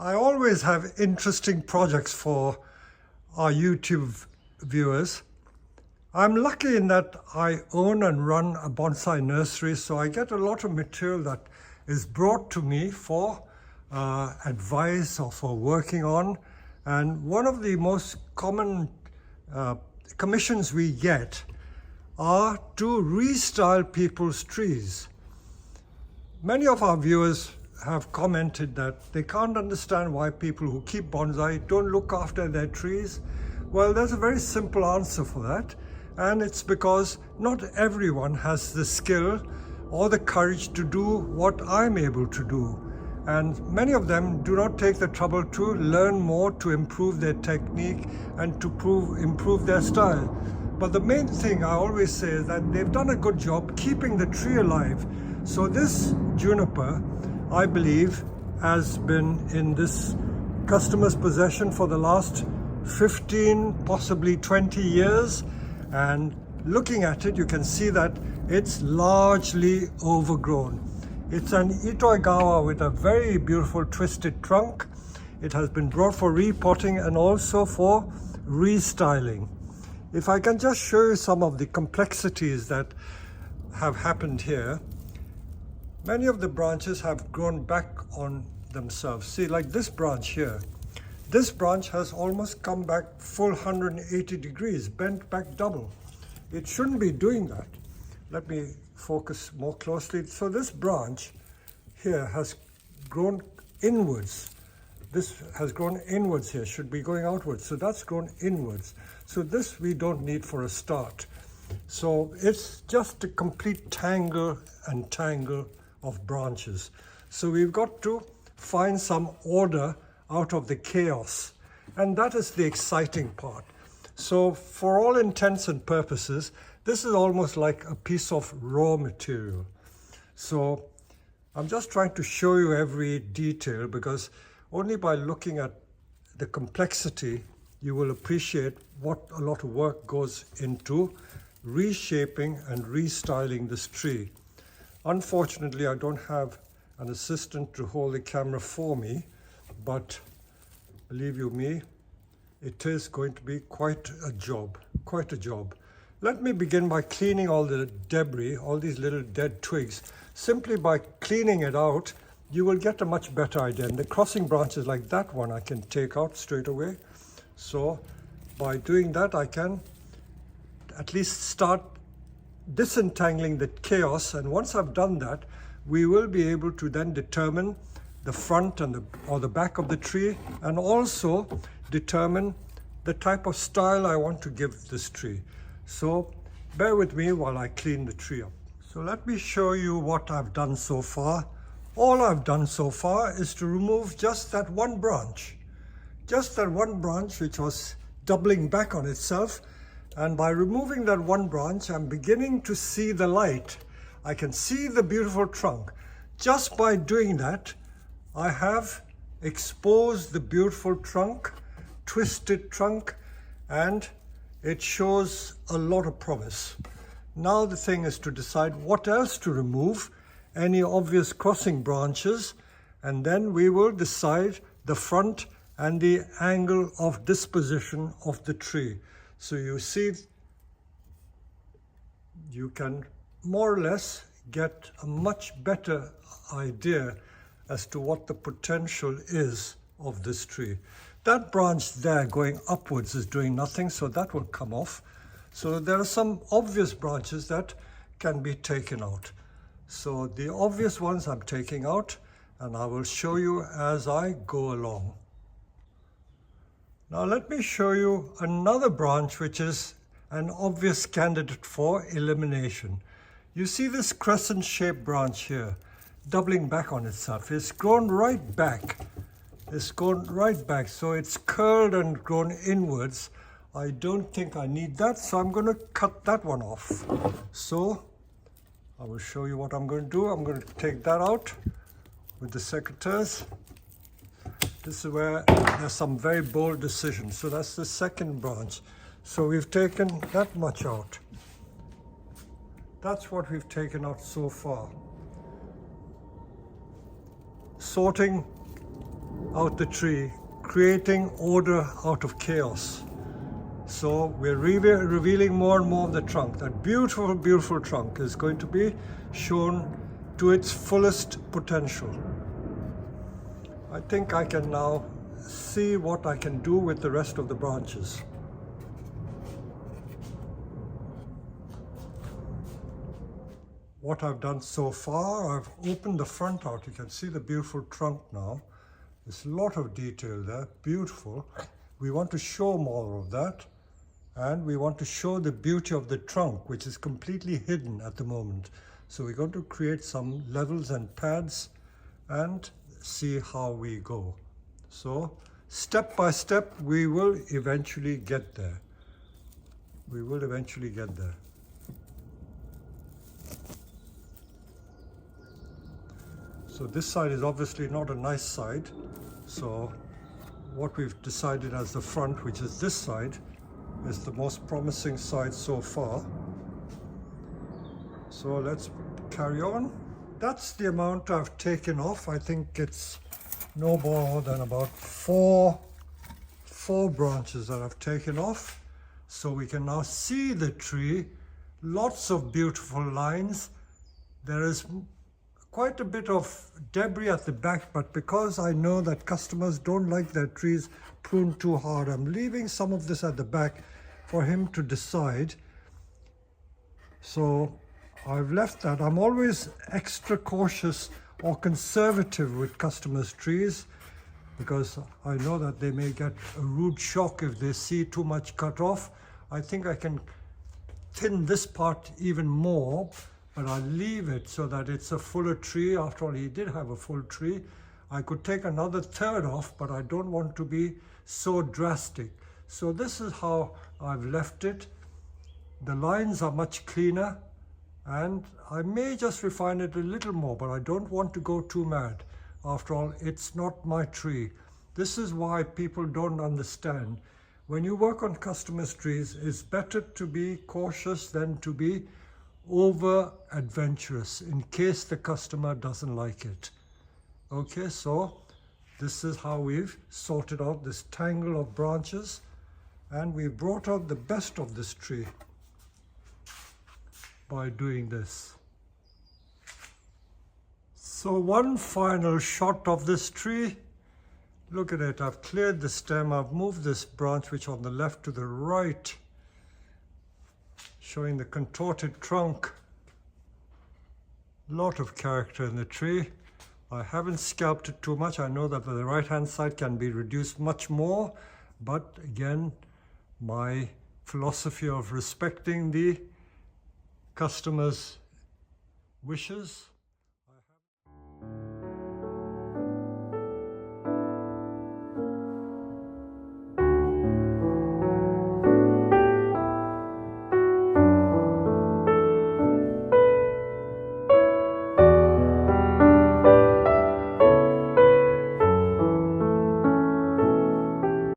I always have interesting projects for our YouTube viewers. I'm lucky in that I own and run a bonsai nursery, so I get a lot of material that is brought to me for advice or for working on. And one of the most common commissions we get are to restyle people's trees. Many of our viewers have commented that they can't understand why people who keep bonsai don't look after their trees. Well, there's a very simple answer for that, and it's because not everyone has the skill or the courage to do what I'm able to do. And many of them do not take the trouble to learn more, to improve their technique and to improve their style. But the main thing I always say is that they've done a good job keeping the tree alive. So this juniper, I believe, has been in this customer's possession for the last 15, possibly 20 years. And looking at it, you can see that it's largely overgrown. It's an Itoigawa with a very beautiful twisted trunk. It has been brought for repotting and also for restyling. If I can just show you some of the complexities that have happened here. Many of the branches have grown back on themselves. See, like this branch here. This branch has almost come back full 180 degrees, bent back double. It shouldn't be doing that. Let me focus more closely. So this branch here has grown inwards. This has grown inwards here, should be going outwards. So that's grown inwards. So this we don't need for a start. So it's just a complete tangle and tangle of branches. So we've got to find some order out of the chaos. And that is the exciting part. So for all intents and purposes, this is almost like a piece of raw material. So I'm just trying to show you every detail, because only by looking at the complexity, you will appreciate what a lot of work goes into reshaping and restyling this tree. Unfortunately, I don't have an assistant to hold the camera for me, but believe you me, it is going to be quite a job, quite a job. Let me begin by cleaning all the debris, all these little dead twigs. Simply by cleaning it out, you will get a much better idea. And the crossing branches like that one I can take out straight away. So by doing that, I can at least start disentangling the chaos. And once I've done that, we will be able to then determine the front and the back of the tree, and also determine the type of style I want to give this tree. So bear with me while I clean the tree up. So let me show you what I've done so far. All I've done so far is to remove just that one branch. Just that one branch which was doubling back on itself. And by removing that one branch, I'm beginning to see the light. I can see the beautiful trunk. Just by doing that, I have exposed the beautiful trunk, twisted trunk, and it shows a lot of promise. Now the thing is to decide what else to remove, any obvious crossing branches, and then we will decide the front and the angle of disposition of the tree. So you see, you can more or less get a much better idea as to what the potential is of this tree. That branch there going upwards is doing nothing, so that will come off. So there are some obvious branches that can be taken out. So the obvious ones I'm taking out, and I will show you as I go along. Now let me show you another branch which is an obvious candidate for elimination. You see this crescent-shaped branch here, doubling back on itself. It's grown right back. It's gone right back, so it's curled and grown inwards. I don't think I need that, so I'm going to cut that one off. So I will show you what I'm going to do. I'm going to take that out with the secateurs. This is where there's some very bold decisions. So that's the second branch. So we've taken that much out. That's what we've taken out so far. Sorting out the tree, creating order out of chaos. So we're revealing more and more of the trunk. That beautiful, beautiful trunk is going to be shown to its fullest potential. I think I can now see what I can do with the rest of the branches. What I've done so far, I've opened the front out. You can see the beautiful trunk now. There's a lot of detail there, beautiful. We want to show more of that, and we want to show the beauty of the trunk, which is completely hidden at the moment. So we're going to create some levels and pads and see how we go. So step by step, we will eventually get there. We will eventually get there. So this side is obviously not a nice side. So what we've decided as the front, which is this side, is the most promising side so far. So let's carry on. That's the amount I've taken off. I think it's no more than about four branches that I've taken off. So we can now see the tree. Lots of beautiful lines. There is quite a bit of debris at the back, but because I know that customers don't like their trees pruned too hard, I'm leaving some of this at the back for him to decide. So I've left that. I'm always extra cautious or conservative with customers' trees because I know that they may get a rude shock if they see too much cut off. I think I can thin this part even more, but I'll leave it so that it's a fuller tree. After all, he did have a full tree. I could take another third off, but I don't want to be so drastic. So this is how I've left it. The lines are much cleaner, and I may just refine it a little more, but I don't want to go too mad. After all, it's not my tree. This is why people don't understand. When you work on customers' trees, it's better to be cautious than to be over adventurous in case the customer doesn't like it. Okay, so this is how we've sorted out this tangle of branches, and we've brought out the best of this tree by doing this. So one final shot of this tree. Look at it. I've cleared the stem. I've moved this branch which on the left to the right, showing the contorted trunk. Lot of character in the tree. I haven't scalped it too much. I know that the right hand side can be reduced much more, but again, my philosophy of respecting the customer's wishes